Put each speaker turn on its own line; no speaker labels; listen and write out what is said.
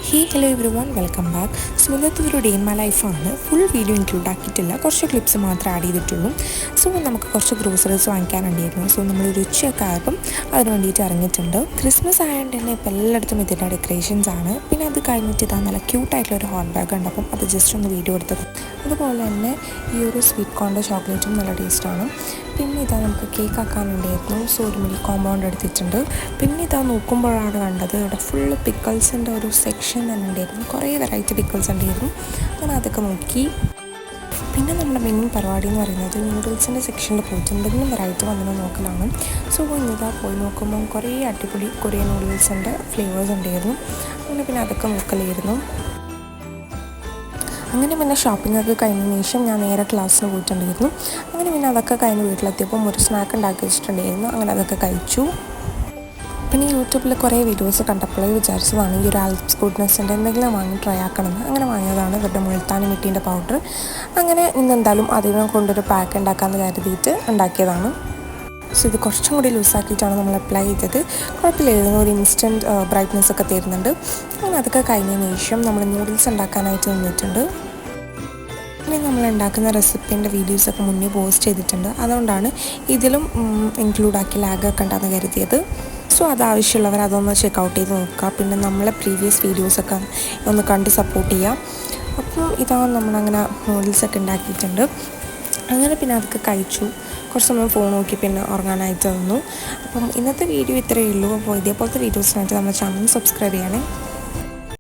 Hello everyone, welcome back. So ഇന്നത്തെ ഒരു day in my ലൈഫാണ്. ഫുൾ വീഡിയോ ഇൻക്ലൂഡ് ആക്കിയിട്ടില്ല, കുറച്ച് ക്ലിപ്സ് മാത്രമേ ആഡ് ചെയ്തിട്ടുള്ളൂ. സോ നമുക്ക് കുറച്ച് ഗ്രോസറീസ് വാങ്ങിക്കാനുണ്ടായിരുന്നു. സോ നമ്മളൊരു ഉച്ചയൊക്കെ ആയപ്പം അതിന് വേണ്ടിയിട്ട് ഇറങ്ങിയിട്ടുണ്ട്. ക്രിസ്മസ് ആയതുകൊണ്ട് തന്നെ ഇപ്പോൾ എല്ലായിടത്തും ഇതിൻ്റെ ഡെക്കറേഷൻസ് ആണ്. പിന്നെ അത് കഴിഞ്ഞിട്ട് ഇതാ നല്ല ക്യൂട്ടായിട്ടുള്ളൊരു ഹോട്ട് ബാഗ് ഉണ്ട്, അപ്പം അത് ജസ്റ്റ് ഒന്ന് വീഡിയോ എടുത്തത്. അതുപോലെ തന്നെ ഈ ഒരു സ്വീറ്റ് കോണിൻ്റെ ചോക്ലേറ്റും നല്ല ടേസ്റ്റാണ്. പിന്നെ ഇതാ നമുക്ക് കേക്ക് ആക്കാനുണ്ടായിരുന്നു. സോ ഒരു മിനി കോമ്പൗണ്ട് എടുത്തിട്ടുണ്ട്. പിന്നെ ഇതാ നോക്കുമ്പോഴാണ് കണ്ടത് ഇവിടെ ഫുള്ള് പിക്കിൾസിൻ്റെ ഒരു സെക്ഷൻ തന്നെ ഉണ്ടായിരുന്നു. കുറേ വെറൈറ്റി പിക്കിൾസ് ഉണ്ടായിരുന്നു. ഞാൻ അതൊക്കെ നോക്കി. പിന്നെ നമ്മുടെ മെയിൻ പരിപാടി എന്ന് പറയുന്നത് നൂഡിൽസിൻ്റെ സെക്ഷനിൽ പോയിട്ട് എന്തെങ്കിലും വെറൈറ്റി വന്നത് നോക്കലാണ്. സോ ഇതാ പോയി നോക്കുമ്പോൾ കുറേ അടിപൊളി കൊറിയൻ നൂഡിൽസിൻ്റെ ഫ്ലേവേഴ്സ് ഉണ്ടായിരുന്നു. അങ്ങനെ പിന്നെ അതൊക്കെ നോക്കലായിരുന്നു. അങ്ങനെ പിന്നെ ഷോപ്പിംഗ് ഒക്കെ കഴിഞ്ഞതിന് ശേഷം ഞാൻ നേരെ ക്ലാസ്സിന് പോയിട്ടുണ്ടായിരുന്നു. അങ്ങനെ പിന്നെ അതൊക്കെ കഴിഞ്ഞ് വീട്ടിലെത്തിയപ്പം ഒരു സ്നാക്ക് ഉണ്ടാക്കി വെച്ചിട്ടുണ്ടായിരുന്നു. അങ്ങനെ അതൊക്കെ കഴിച്ചു. പിന്നെ യൂട്യൂബിൽ കുറേ വീഡിയോസ് കണ്ടപ്പോഴേ വിചാരിച്ചതാണ് ഈ ഒരു ആൽപ്സ് ഗുഡ്നെസ്സിൻ്റെ എന്തെങ്കിലും വാങ്ങി ട്രൈ ആക്കണമെന്ന്. അങ്ങനെ വാങ്ങിയതാണ് ഇവരുടെ മുൾത്താനി മിട്ടീൻ്റെ പൗഡർ. അങ്ങനെ ഇന്നെന്തായാലും അതിനെ കൊണ്ടൊരു പാക്ക് ഉണ്ടാക്കാമെന്ന് കരുതിയിട്ട് ഉണ്ടാക്കിയതാണ്. സോ ഇത് കുറച്ചും കൂടി ലൂസാക്കിയിട്ടാണ് നമ്മൾ അപ്ലൈ ചെയ്തത്. കുഴപ്പമില്ലായിരുന്നു, ഒരു ഇൻസ്റ്റൻറ്റ് ബ്രൈറ്റ്നെസ് ഒക്കെ തരുന്നുണ്ട്. അങ്ങനെ അതൊക്കെ കഴിഞ്ഞതിന് ശേഷം നമ്മൾ നൂഡിൽസ് ഉണ്ടാക്കാനായിട്ട് നിന്നിട്ടുണ്ട്. പിന്നെ നമ്മൾ ഉണ്ടാക്കുന്ന റെസിപ്പീൻ്റെ വീഡിയോസൊക്കെ മുന്നേ പോസ്റ്റ് ചെയ്തിട്ടുണ്ട്. അതുകൊണ്ടാണ് ഇതിലും ഇൻക്ലൂഡാക്കി ലാഗൊക്കെ ഉണ്ടെന്ന് കരുതിയത്. സോ അതാവശ്യമുള്ളവർ അതൊന്ന് ചെക്കൗട്ട് ചെയ്ത് നോക്കുക. പിന്നെ നമ്മളെ പ്രീവിയസ് വീഡിയോസൊക്കെ ഒന്ന് കണ്ട് സപ്പോർട്ട് ചെയ്യാം. അപ്പം ഇതാ നമ്മളങ്ങനെ നൂഡിൽസൊക്കെ ഉണ്ടാക്കിയിട്ടുണ്ട്. അങ്ങനെ പിന്നെ അതൊക്കെ കഴിച്ചു. കുറച്ച് സമയം ഫോൺ നോക്കി പിന്നെ ഉറങ്ങാനായിട്ട് തന്നു. അപ്പം ഇന്നത്തെ വീഡിയോ ഇത്രയേ ഉള്ളൂ. അപ്പോൾ ഇതേപോലത്തെ വീഡിയോസിനായിട്ട് നമ്മുടെ ചാനൽ സബ്സ്ക്രൈബ് ചെയ്യണേ.